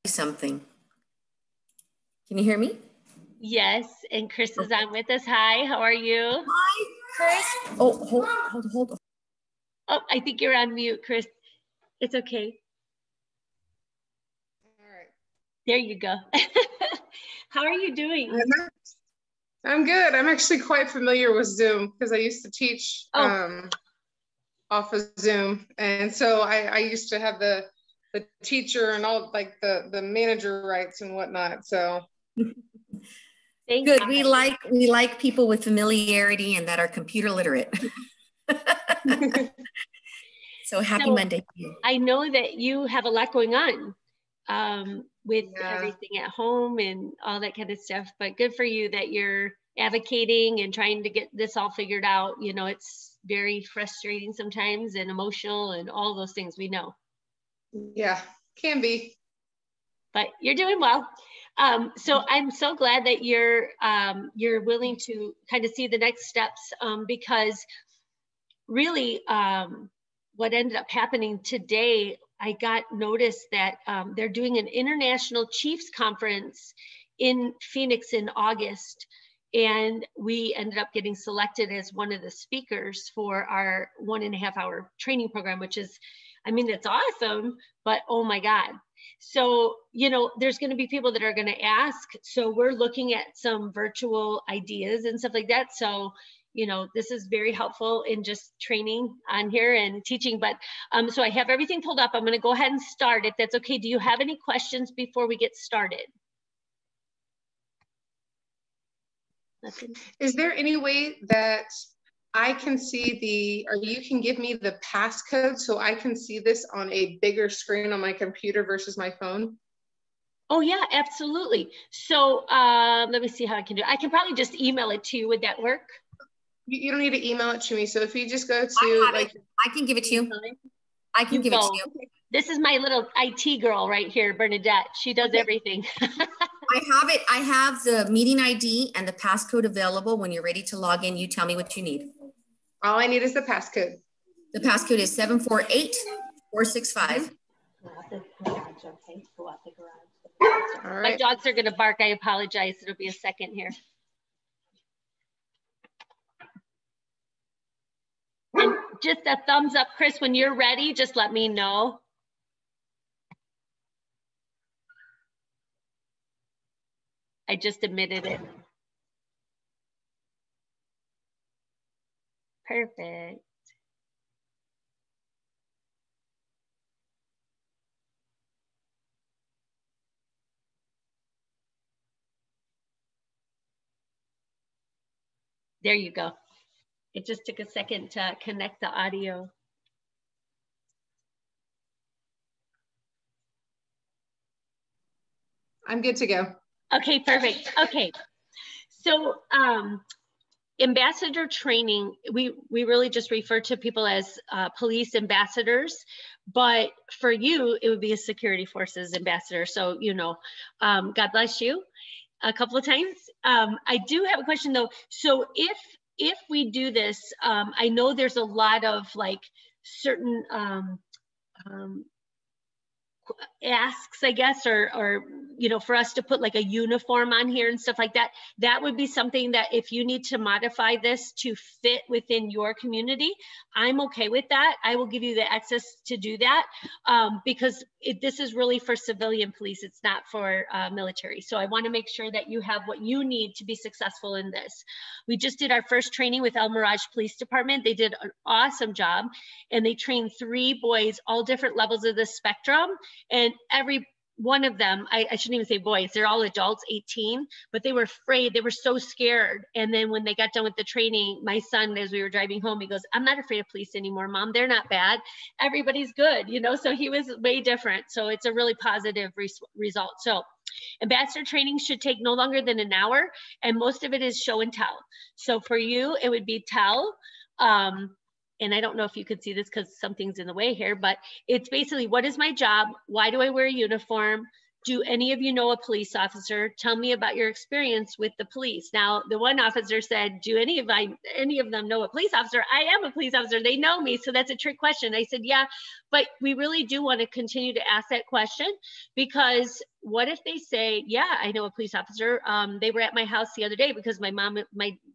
something. Can you hear me? Yes, and Chris is on with us. Hi, how are you? Hi, Chris. Oh, hold on. Oh, I think you're on mute, Chris. It's okay. All right. There you go. How are you doing? I'm good. I'm actually quite familiar with Zoom because I used to teach off of Zoom. And so I used to have the teacher and all like the manager rights and whatnot. So good. We like people with familiarity and that are computer literate. So happy Monday to you. I know that you have a lot going on with everything at home and all that kind of stuff, but good for you that you're advocating and trying to get this all figured out. You know, it's very frustrating sometimes and emotional and all those things we know. Yeah, can be. But you're doing well. So I'm so glad that you're willing to kind of see the next steps because really what ended up happening today, I got notice that they're doing an international chiefs conference in Phoenix in August. And we ended up getting selected as one of the speakers for our 1.5 hour training program, which is, I mean, it's awesome, but oh my God. So, you know, there's going to be people that are going to ask. So we're looking at some virtual ideas and stuff like that. So, you know, this is very helpful in just training on here and teaching. But so I have everything pulled up. I'm going to go ahead and start if that's okay. Do you have any questions before we get started? Nothing. Is there any way that I can see or you can give me the passcode so I can see this on a bigger screen on my computer versus my phone? Oh yeah, absolutely. So let me see how I can do it. I can probably just email it to you. Would that work? You don't need to email it to me. So if you just go to I can give it to you. I can give it to you. This is my little IT girl right here, Bernadette. She does everything. I have the meeting ID and the passcode available. When you're ready to log in, you tell me what you need. All I need is the passcode. The passcode is 748465. Go out the garage, okay? Go out the garage. All right. My dogs are going to bark. I apologize. It'll be a second here. And just a thumbs up, Chris, when you're ready, just let me know. I just admitted it. Perfect. There you go. It just took a second to connect the audio. I'm good to go. Okay, perfect. Okay. So ambassador training, we really just refer to people as police ambassadors, but for you, it would be a security forces ambassador. So, you know, God bless you a couple of times. I do have a question though. So if we do this, I know there's a lot of like certain asks, I guess, or you know, for us to put like a uniform on here and stuff like that, that would be something that if you need to modify this to fit within your community, I'm okay with that. I will give you the access to do that because this is really for civilian police. It's not for military. So I want to make sure that you have what you need to be successful in this. We just did our first training with El Mirage Police Department. They did an awesome job and they trained 3 boys, all different levels of the spectrum. And every one of them, I shouldn't even say boys, they're all adults, 18, but they were afraid, they were so scared. And then when they got done with the training, my son, as we were driving home, he goes, I'm not afraid of police anymore, Mom, they're not bad. Everybody's good, you know, so he was way different. So it's a really positive result. So ambassador training should take no longer than an hour, and most of it is show and tell. So for you, it would be tell, and I don't know if you could see this because something's in the way here, but it's basically, what is my job? Why do I wear a uniform? Do any of you know a police officer? Tell me about your experience with the police. Now, the one officer said, do any of them know a police officer? I am a police officer. They know me. So that's a trick question. I said, yeah, but we really do want to continue to ask that question because what if they say, yeah, I know a police officer, they were at my house the other day because my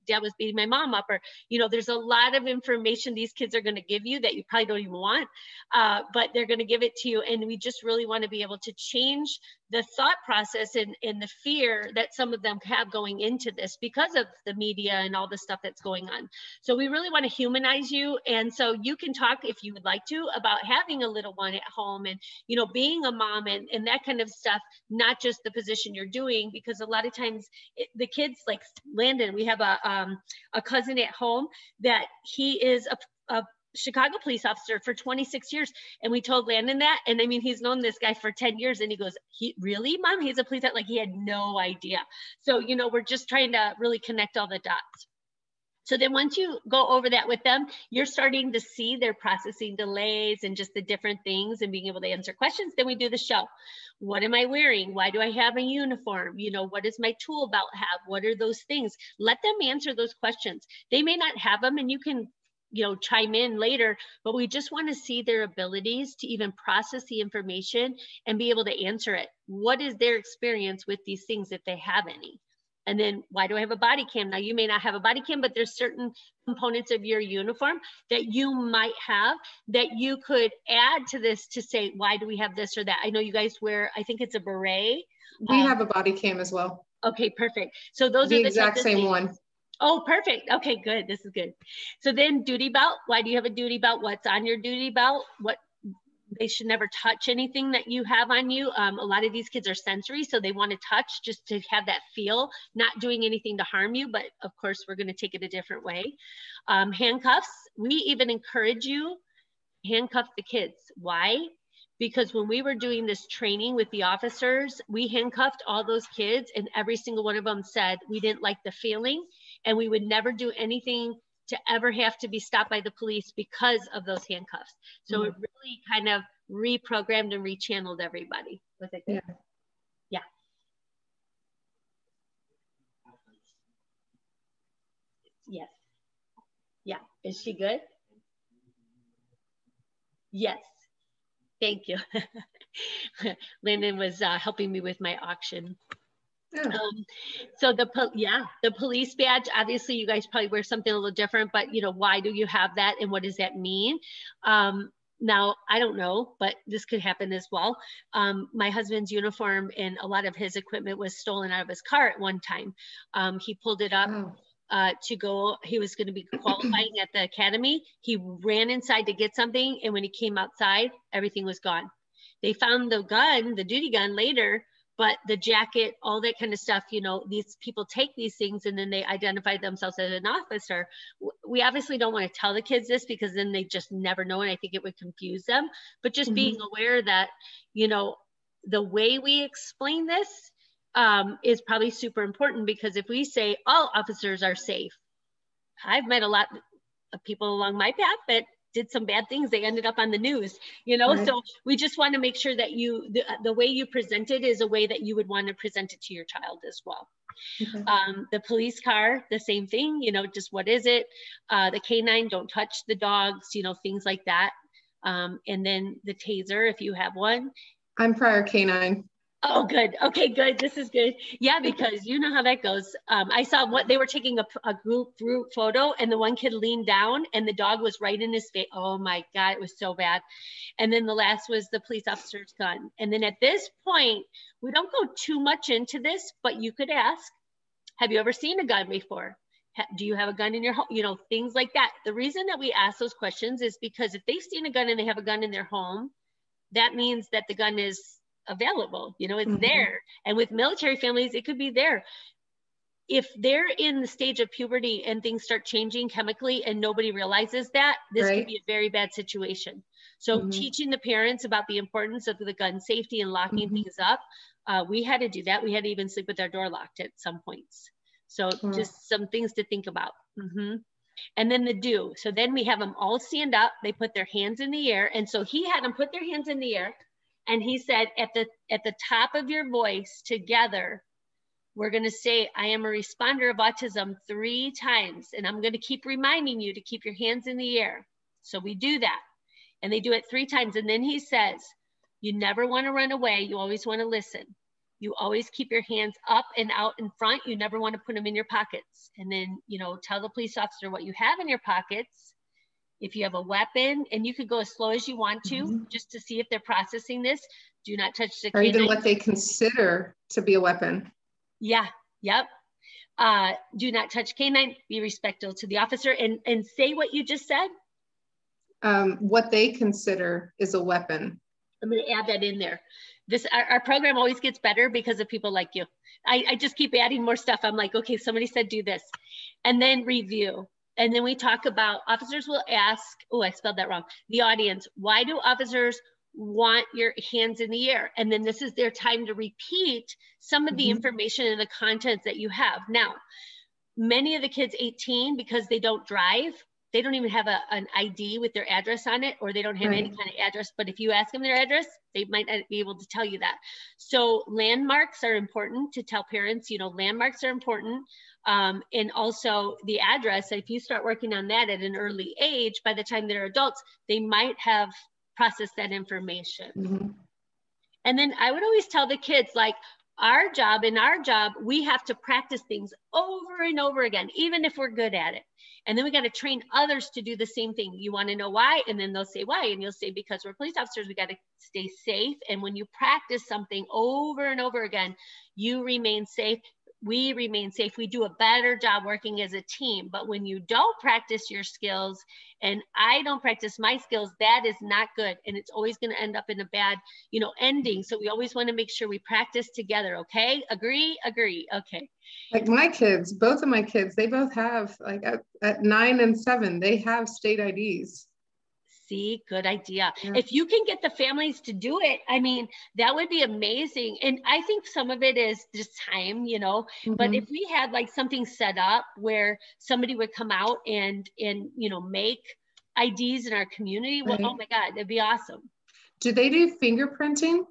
dad was beating my mom up, or, you know, there's a lot of information these kids are going to give you that you probably don't even want, but they're going to give it to you. And we just really want to be able to change the thought process and the fear that some of them have going into this because of the media and all the stuff that's going on. So we really want to humanize you. And so you can talk, if you would like to, about having a little one at home and, you know, being a mom and that kind of stuff, not just the position you're doing, because a lot of times the kids, like Landon, we have a cousin at home that he is a Chicago police officer for 26 years. And we told Landon that, and I mean, he's known this guy for 10 years and he goes, really, Mom? He's a police officer? Like, he had no idea. So, you know, we're just trying to really connect all the dots. So then once you go over that with them, you're starting to see their processing delays and just the different things and being able to answer questions. Then we do the show. What am I wearing? Why do I have a uniform? You know, what does my tool belt have? What are those things? Let them answer those questions. They may not have them, and you can, you know, chime in later, but we just want to see their abilities to even process the information and be able to answer it. What is their experience with these things if they have any? And then, why do I have a body cam? Now, you may not have a body cam, but there's certain components of your uniform that you might have that you could add to this to say, why do we have this or that? I know you guys wear, I think it's a beret. We have a body cam as well. Okay, perfect. So those the are the exact same one. Oh, perfect. Okay, good. This is good. So then duty belt. Why do you have a duty belt? What's on your duty belt? What they should never touch anything that you have on you. A lot of these kids are sensory, so they want to touch just to have that feel, not doing anything to harm you, but of course we're going to take it a different way. Handcuffs, we even encourage you handcuff the kids. Why? Because when we were doing this training with the officers, we handcuffed all those kids and every single one of them said we didn't like the feeling and we would never do anything to ever have to be stopped by the police because of those handcuffs. So it really kind of reprogrammed and rechanneled everybody. Was it good? Yeah. Yes. Yeah. Is she good? Yes. Thank you. Landon was helping me with my auction. Yeah. So the police badge, obviously you guys probably wear something a little different, but you know, why do you have that and what does that mean? Now, I don't know, but this could happen as well. My husband's uniform and a lot of his equipment was stolen out of his car at one time. He pulled it up to go, he was going to be qualifying at the academy. He ran inside to get something. And when he came outside, everything was gone. They found the gun, the duty gun later, but the jacket, all that kind of stuff, you know, these people take these things and then they identify themselves as an officer. We obviously don't want to tell the kids this because then they just never know. And I think it would confuse them, but just being aware that, you know, the way we explain this is probably super important, because if we say all officers are safe, I've met a lot of people along my path that did some bad things. They ended up on the news, you know? Right. So we just want to make sure that the way you present it is a way that you would want to present it to your child as well. Okay. The police car, the same thing, you know, just what is it? The canine, don't touch the dogs, you know, things like that. And then the taser, if you have one. I'm prior canine. Oh, good. Okay, good. This is good. Yeah, because you know how that goes. I saw what they were taking a group photo and the one kid leaned down and the dog was right in his face. Oh my God, it was so bad. And then the last was the police officer's gun. And then at this point, we don't go too much into this, but you could ask, have you ever seen a gun before? Do you have a gun in your home? You know, things like that. The reason that we ask those questions is because if they've seen a gun and they have a gun in their home, that means that the gun is available, you know, it's there. And with military families, it could be there. If they're in the stage of puberty and things start changing chemically and nobody realizes that, this could be a very bad situation. So teaching the parents about the importance of the gun safety and locking things up, we had to do that. We had to even sleep with our door locked at some points. So just some things to think about. And then the do. So then we have them all stand up. They put their hands in the air. And so he had them put their hands in the air. And he said, at the top of your voice together, we're going to say, I am a responder of autism 3 times. And I'm going to keep reminding you to keep your hands in the air. So we do that. And they do it 3 times. And then he says, you never want to run away. You always want to listen. You always keep your hands up and out in front. You never want to put them in your pockets. And then, you know, tell the police officer what you have in your pockets. If you have a weapon, and you could go as slow as you want to, just to see if they're processing this. Do not touch the Or even canine. what they consider to be a weapon. Yeah, yep. Do not touch canine, be respectful to the officer, and say what you just said. What they consider is a weapon. I'm going to add that in there. Our program always gets better because of people like you. I just keep adding more stuff. I'm like, okay, somebody said do this, and then review. And then we talk about, officers will ask, oh, I spelled that wrong. The audience, why do officers want your hands in the air? And then this is their time to repeat some of the information and the contents that you have. Now, many of the kids 18, because they don't drive, they don't even have an ID with their address on it, or they don't have any kind of address. But if you ask them their address, they might not be able to tell you that. So landmarks are important to tell parents, you know, landmarks are important. And also the address, if you start working on that at an early age, by the time they're adults, they might have processed that information. And then I would always tell the kids, like, in our job, we have to practice things over and over again, even if we're good at it. And then we got to train others to do the same thing. You want to know why? And then they'll say why. And you'll say, because we're police officers, we got to stay safe. And when you practice something over and over again, you remain safe. We remain safe. We do a better job working as a team. But when you don't practice your skills, and I don't practice my skills, that is not good. And it's always going to end up in a bad, you know, ending. So we always want to make sure we practice together. Okay. Agree. Okay. Like my kids, both of my kids, they both have, like at 9 and 7, they have state IDs. See, good idea. Yeah. If you can get the families to do it, I mean, that would be amazing. And I think some of it is just time, you know, but if we had like something set up where somebody would come out and you know, make IDs in our community, well, oh my God, that'd be awesome. Do they do fingerprinting?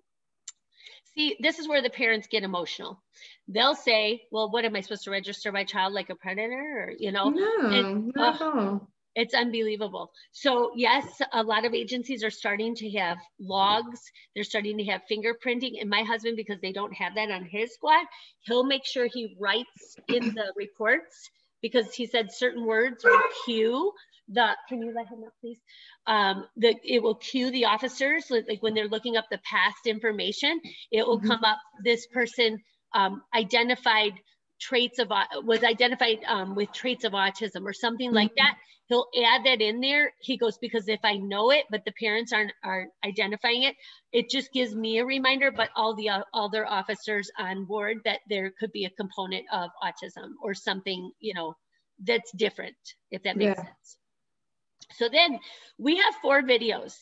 See, this is where the parents get emotional. They'll say, well, what am I supposed to register my child like a predator, or, you know? No, not at all. It's unbelievable. So yes, a lot of agencies are starting to have logs. They're starting to have fingerprinting. And my husband, because they don't have that on his squad, he'll make sure he writes in the reports, because he said certain words will cue the, can you let him up, please? It will cue the officers, like when they're looking up the past information, it will come up, this person identified traits of, was identified with traits of autism or something like that. He'll add that in there. He goes, because if I know it, but the parents aren't identifying it, it just gives me a reminder, but all their officers on board, that there could be a component of autism or something, you know, that's different, if that makes sense. So then we have 4 videos.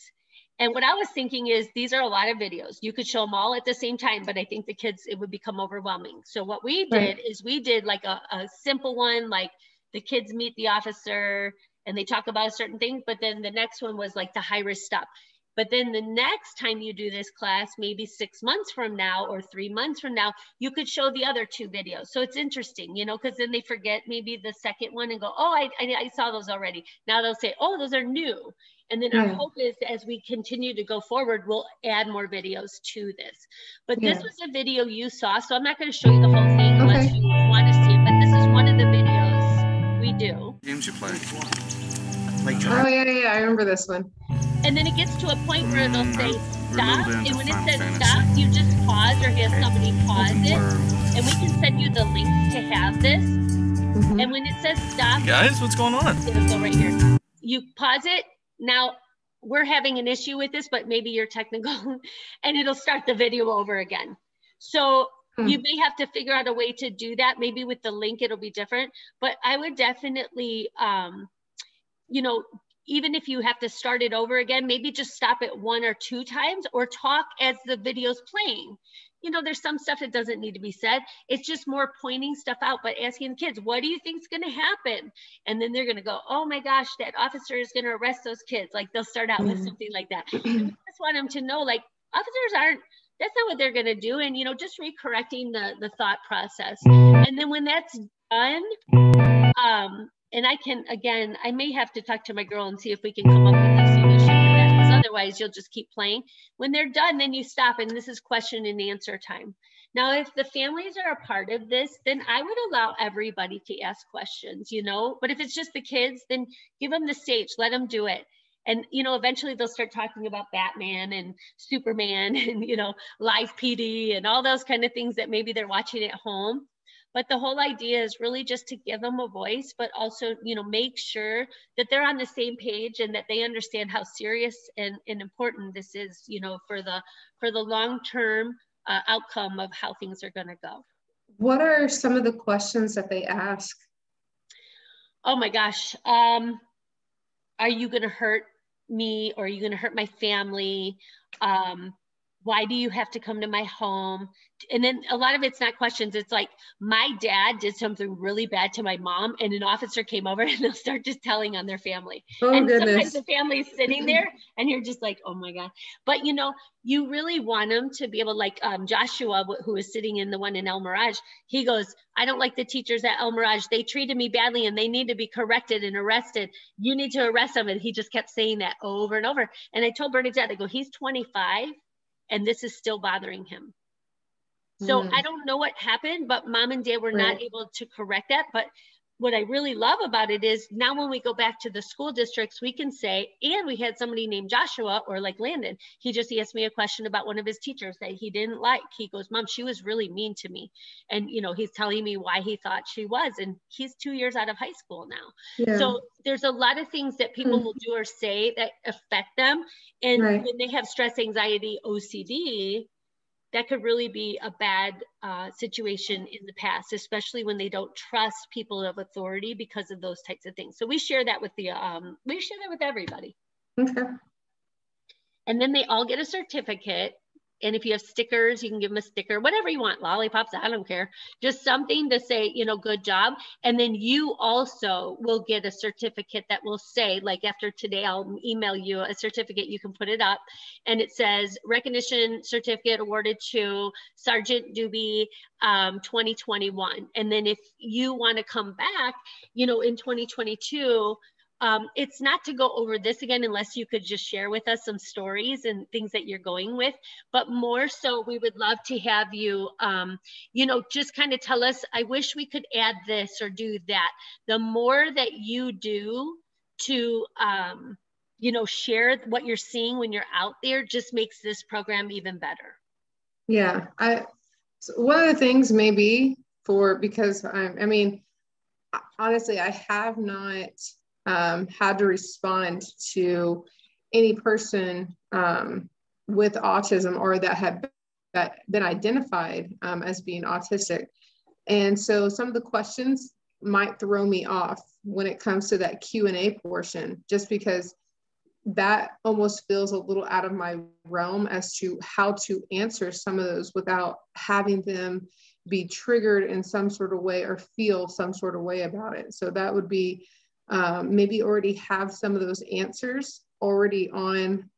And what I was thinking is, these are a lot of videos. You could show them all at the same time, but I think the kids, it would become overwhelming. So what we did is we did like a simple one, like the kids meet the officer and they talk about a certain thing, but then the next one was like the high risk stuff. But then the next time you do this class, maybe 6 months from now or 3 months from now, you could show the other 2 videos. So it's interesting, you know, because then they forget maybe the second one and go, oh, I saw those already. Now they'll say, oh, those are new. And then our hope is, as we continue to go forward, we'll add more videos to this. But this was a video you saw, so I'm not going to show you the whole thing unless you want to see it. But this is one of the videos we do. Games you play. Oh, yeah, I remember this one. And then it gets to a point where it'll say stop. And when it says stop, you just pause or have somebody pause it. And we can send you the links to have this. And when it says stop. Guys, what's going on? It'll go right here. You pause it. Now, we're having an issue with this, but maybe you're technical. And it'll start the video over again. So you may have to figure out a way to do that. Maybe with the link, it'll be different. But I would definitely, you know, even if you have to start it over again, maybe just stop it 1 or 2 times, or talk as the video's playing. You know, there's some stuff that doesn't need to be said. It's just more pointing stuff out, but asking the kids, what do you think is going to happen? And then they're going to go, oh my gosh, that officer is going to arrest those kids. Like they'll start out with something like that. And we just want them to know, like, officers aren't, that's not what they're going to do. And, you know, just recorrecting the thought process. And then when that's done, and I can, again, I may have to talk to my girl and see if we can come up with a solution for that, because otherwise you'll just keep playing. When they're done, then you stop, and this is question and answer time. Now, if the families are a part of this, then I would allow everybody to ask questions, you know, but if it's just the kids, then give them the stage, let them do it. And, you know, eventually they'll start talking about Batman and Superman and, you know, Live PD and all those kind of things that maybe they're watching at home. But the whole idea is really just to give them a voice, but also, you know, make sure that they're on the same page and that they understand how serious and important this is, you know, for the long-term outcome of how things are going to go. What are some of the questions that they ask? Oh my gosh. Are you going to hurt me, or are you going to hurt my family? Why do you have to come to my home? And then a lot of it's not questions. It's like, my dad did something really bad to my mom, and an officer came over, and they'll start just telling on their family. Oh, and goodness. Sometimes the family's sitting there and you're just like, oh my God. But you know, you really want them to be able, like Joshua, who is sitting in the one in El Mirage, he goes, I don't like the teachers at El Mirage. They treated me badly and they need to be corrected and arrested. You need to arrest them. And he just kept saying that over and over. And I told Bernadette, I go, he's 25 and this is still bothering him. So I don't know what happened, but mom and dad were not able to correct that. But what I really love about it is now when we go back to the school districts, we can say, and we had somebody named Joshua, or like Landon, he asked me a question about one of his teachers that he didn't like. He goes, Mom, she was really mean to me. And, you know, he's telling me why he thought she was, and he's 2 years out of high school now. Yeah. So there's a lot of things that people will do or say that affect them. And when they have stress, anxiety, OCD, that could really be a bad situation in the past, especially when they don't trust people of authority because of those types of things. So we share that with everybody. Okay. And then they all get a certificate. And if you have stickers, you can give them a sticker, whatever you want, lollipops, I don't care. Just something to say, you know, good job. And then you also will get a certificate that will say, like after today, I'll email you a certificate, you can put it up. And it says recognition certificate awarded to Sergeant Doobie 2021. And then if you want to come back, you know, in 2022, it's not to go over this again, unless you could just share with us some stories and things that you're going with, but more so we would love to have you, you know, just kind of tell us, I wish we could add this or do that. The more that you do to, you know, share what you're seeing when you're out there just makes this program even better. Yeah. So one of the things maybe because I mean, honestly, I have not had to respond to any person with autism or that had been identified as being autistic. And so some of the questions might throw me off when it comes to that Q&A portion, just because that almost feels a little out of my realm as to how to answer some of those without having them be triggered in some sort of way or feel some sort of way about it. So that would be maybe already have some of those answers already on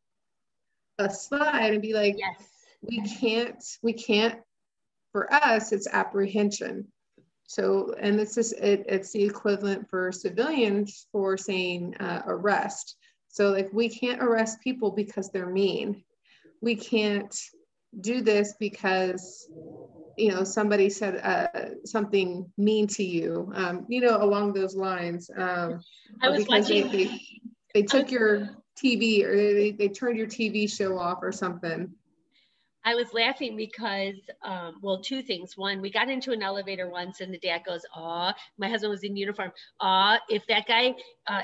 a slide and be like, yes, we can't, for us, it's apprehension. So, and it's the equivalent for civilians for saying arrest. So like, we can't arrest people because they're mean. We can't do this because, you know, somebody said something mean to you, you know, along those lines. I was watching. They took your TV, or they turned your TV show off or something. I was laughing because, well, two things. One, we got into an elevator once and the dad goes, "Aw," my husband was in uniform. "Aw, if that guy,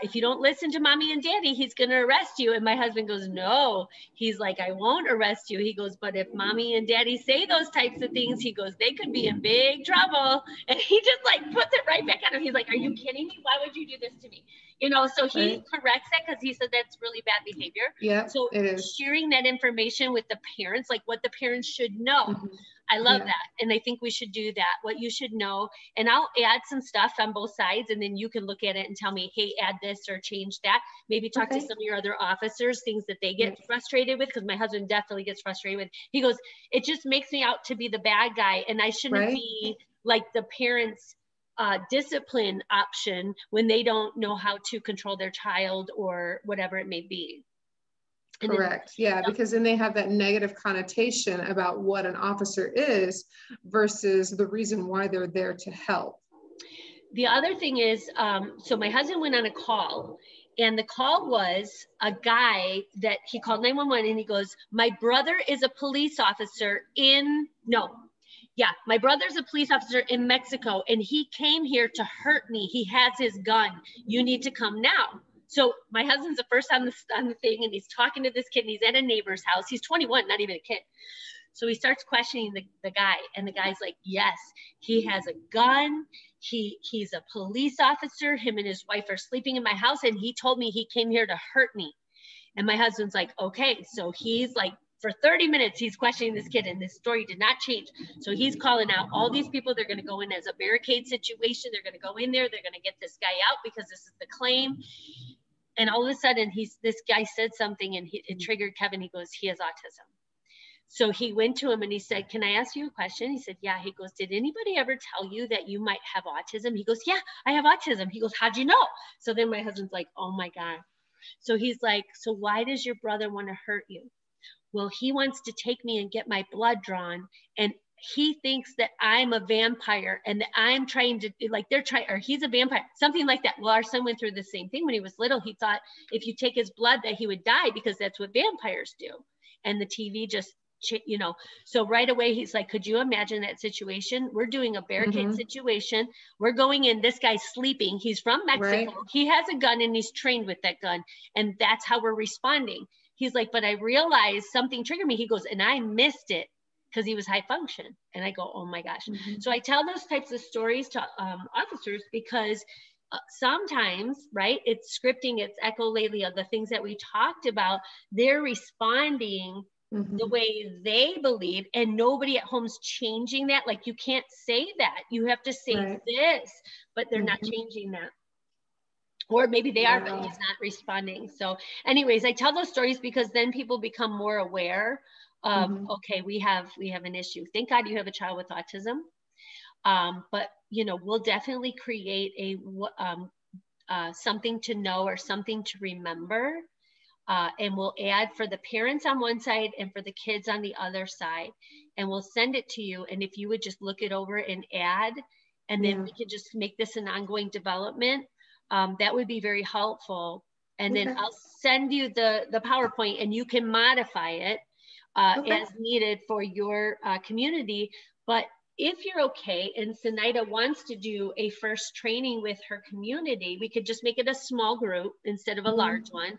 if you don't listen to mommy and daddy, he's going to arrest you." And my husband goes, "No." He's like, "I won't arrest you." He goes, "But if mommy and daddy say those types of things," he goes, "they could be in big trouble." And he just like puts it right back at him. He's like, "Are you kidding me? Why would you do this to me?" You know, so he corrects it because he said that's really bad behavior. Yeah. So sharing that information with the parents, like what the parents should know. Mm-hmm. I love that. And I think we should do that, what you should know. And I'll add some stuff on both sides, and then you can look at it and tell me, hey, add this or change that. Maybe talk to some of your other officers, things that they get frustrated with, because my husband definitely gets frustrated with. He goes, "It just makes me out to be the bad guy, and I shouldn't be like the parents' discipline option when they don't know how to control their child," or whatever it may be. Correct. Yeah, because then they have that negative connotation about what an officer is versus the reason why they're there to help. The other thing is, so my husband went on a call, and the call was a guy that he called 911, and he goes, my brother is a police officer my brother's a police officer in Mexico, and he came here to hurt me. He has his gun. You need to come now. So my husband's the first on the thing, and he's talking to this kid, and he's at a neighbor's house. He's 21, not even a kid. So he starts questioning the guy, and the guy's like, yes, he has a gun. He's a police officer. Him and his wife are sleeping in my house, and he told me he came here to hurt me. And my husband's like, okay. So he's like, for 30 minutes, he's questioning this kid, and this story did not change. So he's calling out all these people. They're going to go in as a barricade situation. They're going to go in there. They're going to get this guy out because this is the claim. And all of a sudden, this guy said something, and it triggered Kevin. He goes, he has autism. So he went to him and he said, can I ask you a question? He said, yeah. He goes, did anybody ever tell you that you might have autism? He goes, yeah, I have autism. He goes, how'd you know? So then my husband's like, oh my God. So he's like, so why does your brother want to hurt you? Well, he wants to take me and get my blood drawn. And he thinks that I'm a vampire and that I'm trying to, like, or he's a vampire, something like that. Well, our son went through the same thing when he was little. He thought if you take his blood that he would die because that's what vampires do. And the TV just, so right away he's like, could you imagine that situation? We're doing a barricade situation. We're going in, this guy's sleeping. He's from Mexico. Right. He has a gun and he's trained with that gun. And that's how we're responding. He's like, but I realized something triggered me. He goes, and I missed it because he was high function. And I go, oh my gosh. So I tell those types of stories to officers because sometimes, right, it's scripting, it's echolalia, the things that we talked about, they're responding the way they believe, and nobody at home's changing that. Like, you can't say that. You have to say this, but they're not changing that. Or maybe they are, but he's not responding. So anyways, I tell those stories because then people become more aware of, okay, we have an issue. Thank God you have a child with autism. But, we'll definitely create a something to know or something to remember. And we'll add for the parents on one side and for the kids on the other side. And we'll send it to you. And if you would just look it over and add, and then we can just make this an ongoing development. That would be very helpful. And then I'll send you the PowerPoint, and you can modify it as needed for your community. But if you're okay, and Zenaida wants to do a first training with her community, we could just make it a small group instead of a large one.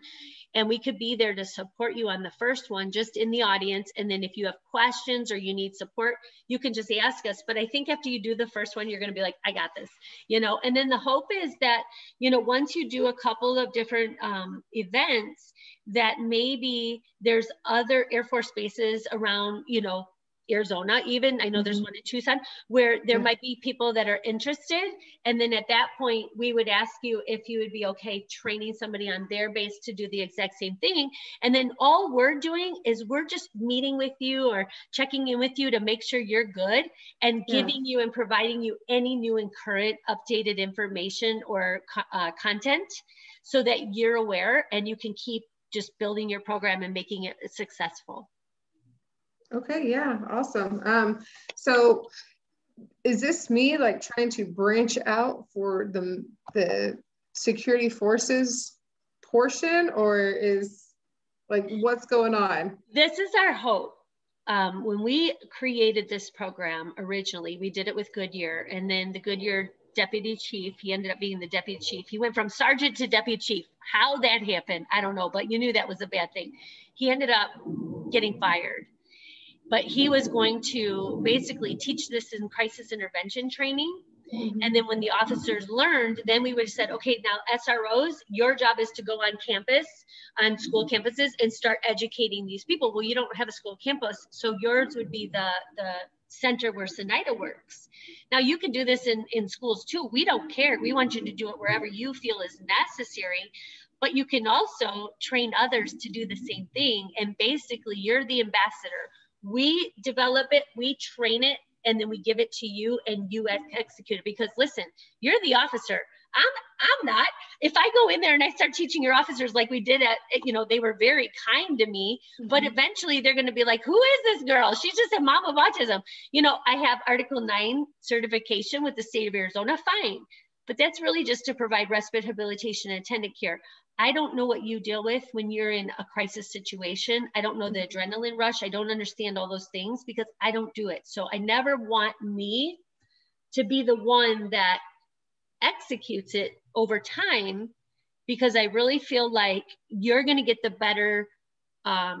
And we could be there to support you on the first one, just in the audience. And then if you have questions or you need support, you can just ask us. But I think after you do the first one, you're going to be like, I got this, and then the hope is that, once you do a couple of different events, that maybe there's other Air Force bases around, Arizona, even I know there's one in Tucson, where there might be people that are interested. And then at that point, we would ask you if you would be okay training somebody on their base to do the exact same thing. And then all we're doing is we're just meeting with you or checking in with you to make sure you're good, and giving you and providing you any new and current updated information or content so that you're aware and you can keep just building your program and making it successful. Okay, yeah, awesome. So is this me like trying to branch out for the security forces portion, or is like, what's going on? This is our hope. When we created this program originally, we did it with Goodyear, and then the Goodyear deputy chief, he ended up being the deputy chief. He went from sergeant to deputy chief. How that happened, I don't know, but you knew that was a bad thing. He ended up getting fired. But he was going to basically teach this in crisis intervention training. And then when the officers learned, then we would have said, okay, now SROs, your job is to go on campus, on school campuses, and start educating these people. Well, you don't have a school campus, so yours would be the center where Zenaida works. Now you can do this in schools too. We don't care. We want you to do it wherever you feel is necessary. But you can also train others to do the same thing. And basically, you're the ambassador. We develop it, we train it, and then we give it to you, and you execute it. Because listen, you're the officer. I'm not. If I go in there and I start teaching your officers like we did at, they were very kind to me, but eventually they're going to be like, who is this girl? She's just a mom of autism. I have Article 9 certification with the state of Arizona, fine. But that's really just to provide respite rehabilitation and attendant care. I don't know what you deal with when you're in a crisis situation. I don't know the adrenaline rush. I don't understand all those things because I don't do it. So I never want me to be the one that executes it over time, because I really feel like you're going to get the better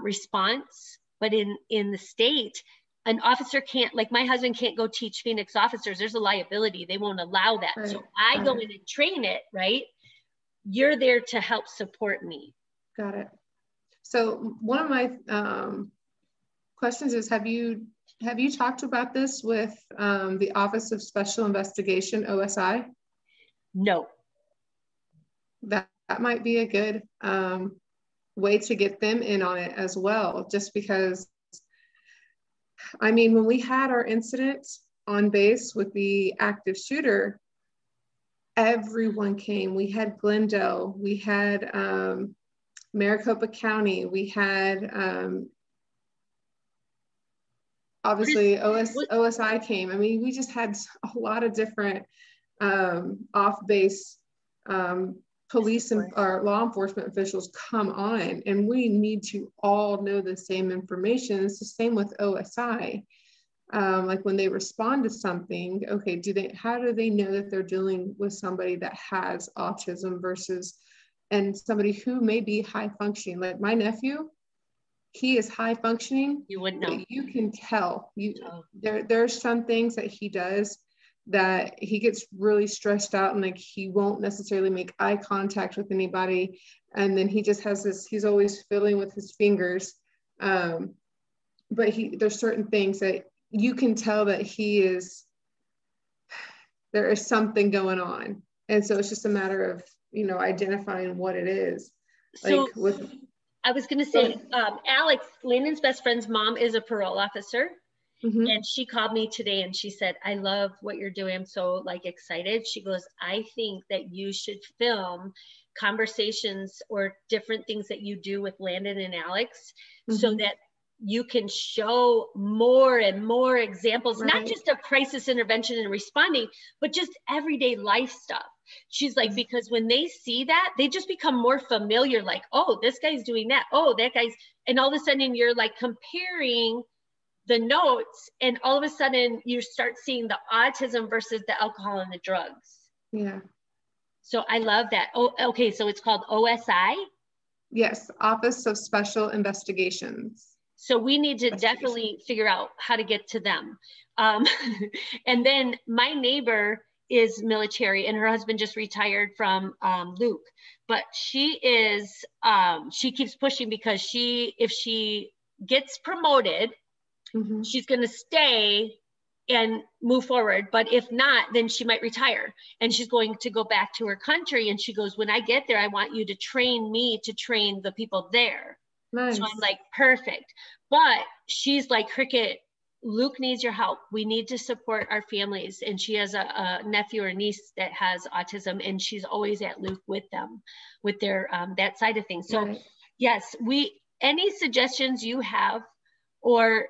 response. But in the state, an officer can't, like my husband can't go teach Phoenix officers. There's a liability. They won't allow that. Right. So I go in and train it, right? You're there to help support me. Got it. So one of my questions is, have you talked about this with the Office of Special Investigation, OSI? No. That might be a good way to get them in on it as well, just because, I mean, when we had our incident on base with the active shooter, everyone came. We had Glendale, we had Maricopa County, we had obviously OSI came. I mean, we just had a lot of different off-base police and or law enforcement officials come on, and we need to all know the same information. It's the same with OSI. Like when they respond to something, okay, how do they know that they're dealing with somebody that has autism versus and somebody who may be high functioning? Like my nephew, he is high functioning. You wouldn't know. You can tell. There's some things that he does that he gets really stressed out, and like he won't necessarily make eye contact with anybody, and then he just has this, he's always fiddling with his fingers, but there's certain things that you can tell that there is something going on, and so it's just a matter of identifying what it is. So I was going to say, Alex, Landon's best friend's mom, is a parole officer. Mm-hmm. And she called me today and she said, I love what you're doing. I'm so excited. She goes, I think that you should film conversations or different things that you do with Landon and Alex, mm-hmm. so that you can show more and more examples, right. Not just of crisis intervention and responding, but just everyday life stuff. She's like, because when they see that, they just become more familiar. Like, oh, this guy's doing that. Oh, that guy's, and all of a sudden you're comparing the notes, and all of a sudden you start seeing the autism versus the alcohol and the drugs. Yeah. So I love that. Oh, okay. So it's called OSI? Yes. Office of Special Investigations. So we need to definitely figure out how to get to them. And then my neighbor is military, and her husband just retired from Luke, but she keeps pushing because if she gets promoted, mm-hmm. she's going to stay and move forward. But if not, then she might retire, and she's going to go back to her country. And she goes, when I get there, I want you to train me to train the people there. Nice. So I'm like, perfect. But she's like, Cricket, Luke needs your help. We need to support our families. And she has a nephew or niece that has autism, and she's always at Luke with them, with their, that side of things. So right. Yes, any suggestions you have, or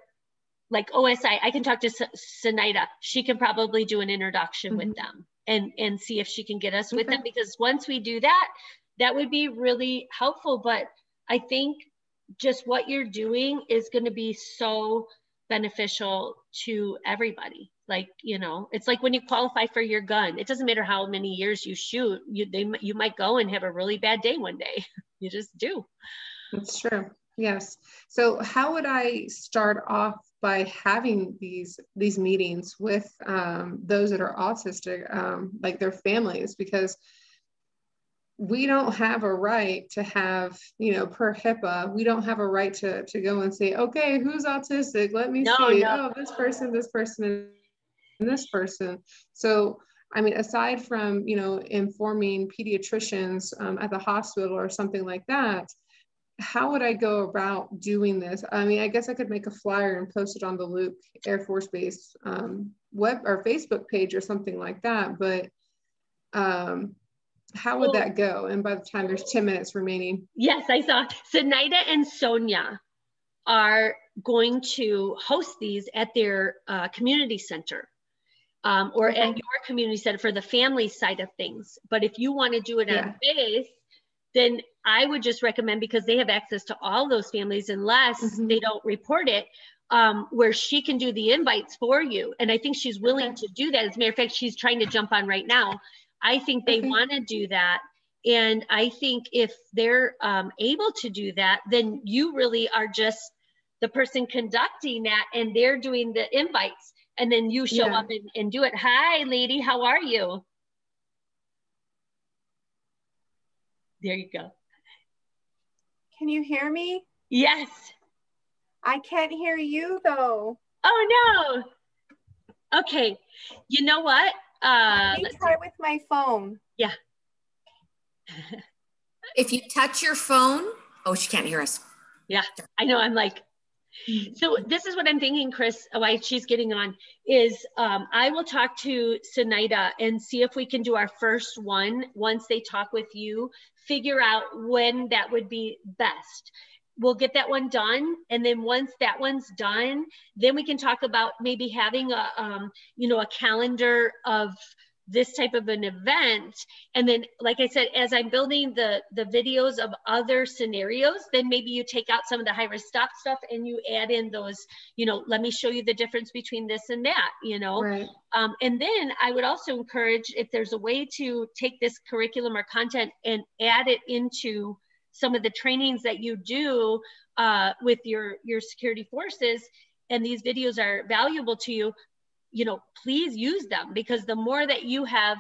like OSI, I can talk to Sinaida. She can probably do an introduction mm-hmm. with them and see if she can get us with them, because once we do that, that would be really helpful. But I think just what you're doing is going to be so beneficial to everybody. It's like when you qualify for your gun, it doesn't matter how many years you shoot, you might go and have a really bad day one day. You just do. That's true. Yes. So how would I start off by having these meetings with those that are autistic, like their families? Because we don't have a right to have, per HIPAA, we don't have a right to go and say, okay, who's autistic? Let me see. No. Oh, this person, and this person. So, I mean, aside from, informing pediatricians at the hospital or something like that, how would I go about doing this? I mean, I guess I could make a flyer and post it on the Luke Air Force Base web or Facebook page or something like that. But how would that go? And by the time there's 10 minutes remaining. Yes, I saw. Zenaida and Sonia are going to host these at their community center or at your community center for the family side of things. But if you want to do it on base, then I would just recommend, because they have access to all those families unless they don't report it, where she can do the invites for you. And I think she's willing to do that. As a matter of fact, she's trying to jump on right now. I think they want to do that. And I think if they're able to do that, then you really are just the person conducting that, and they're doing the invites, and then you show up and do it. Hi, lady, how are you? There you go. Can you hear me? Yes. I can't hear you though. Oh no. Okay. You know what? Let me try with my phone. Yeah. If you touch your phone, oh, she can't hear us. Yeah, I know. I'm like, so this is what I'm thinking, Chris, why she's getting on is I will talk to Zenaida and see if we can do our first one once they talk with you, figure out when that would be best. We'll get that one done. And then once that one's done, then we can talk about maybe having a, you know, a calendar of this type of an event. And then, like I said, as I'm building the videos of other scenarios, then maybe you take out some of the high risk stop stuff and you add in those, you know, let me show you the difference between this and that, you know. Right. And then I would also encourage, if there's a way to take this curriculum or content and add it into some of the trainings that you do with your security forces, and these videos are valuable to you, you know, please use them, because the more that you have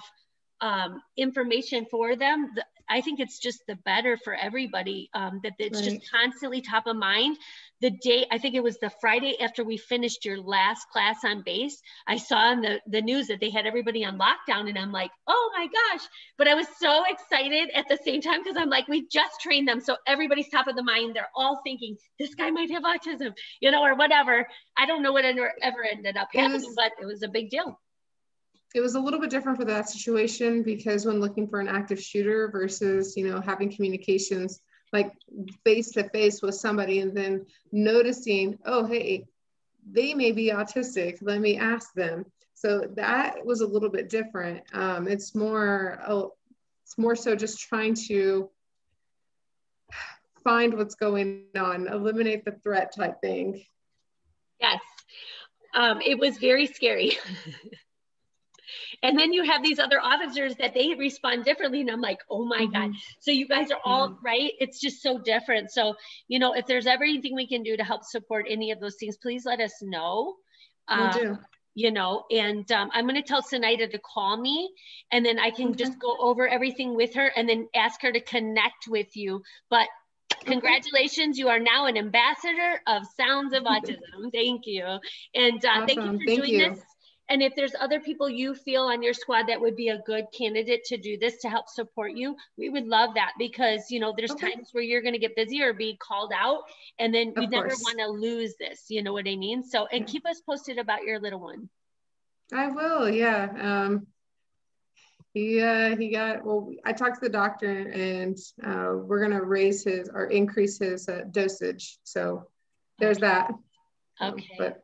information for them, I think it's just the better for everybody, that it's just constantly top of mind. The day, I think it was the Friday after we finished your last class on base, I saw in the news that they had everybody on lockdown, and I'm like, oh my gosh. But I was so excited at the same time, because I'm like, we just trained them. So everybody's top of the mind. They're all thinking, this guy might have autism, you know, or whatever. I don't know what ever ended up happening, but it was a big deal. It was a little bit different for that situation, because when looking for an active shooter versus, you know, having communications like face to face with somebody and then noticing, oh, hey, they may be autistic, let me ask them. So that was a little bit different. It's more so just trying to find what's going on, eliminate the threat type thing. Yes, it was very scary. And then you have these other officers that they respond differently. And I'm like, oh my God. So you guys are all right. It's just so different. So, you know, if there's ever anything we can do to help support any of those things, please let us know. Will do. You know, and I'm going to tell Zenaida to call me, and then I can just go over everything with her and then ask her to connect with you. But congratulations, you are now an ambassador of Sounds of Autism. Thank you. And thank you for doing this. And if there's other people you feel on your squad that would be a good candidate to do this to help support you, we would love that, because, you know, there's times where you're going to get busy or be called out, and then we never want to lose this. You know what I mean? So, and keep us posted about your little one. I will. Yeah. He got, well, I talked to the doctor, and we're going to raise his or increase his dosage. So there's that. Okay. But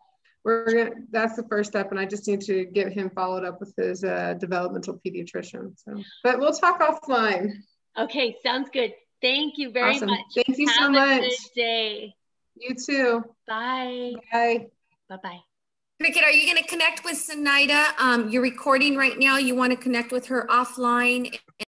that's the first step, and I just need to get him followed up with his developmental pediatrician. So, but we'll talk offline. Okay, sounds good. Thank you very much. Thank you so much. Have a good day. You too. Bye. Bye. Bye-bye. Cricket, are you going to connect with Zenaida? You're recording right now. You want to connect with her offline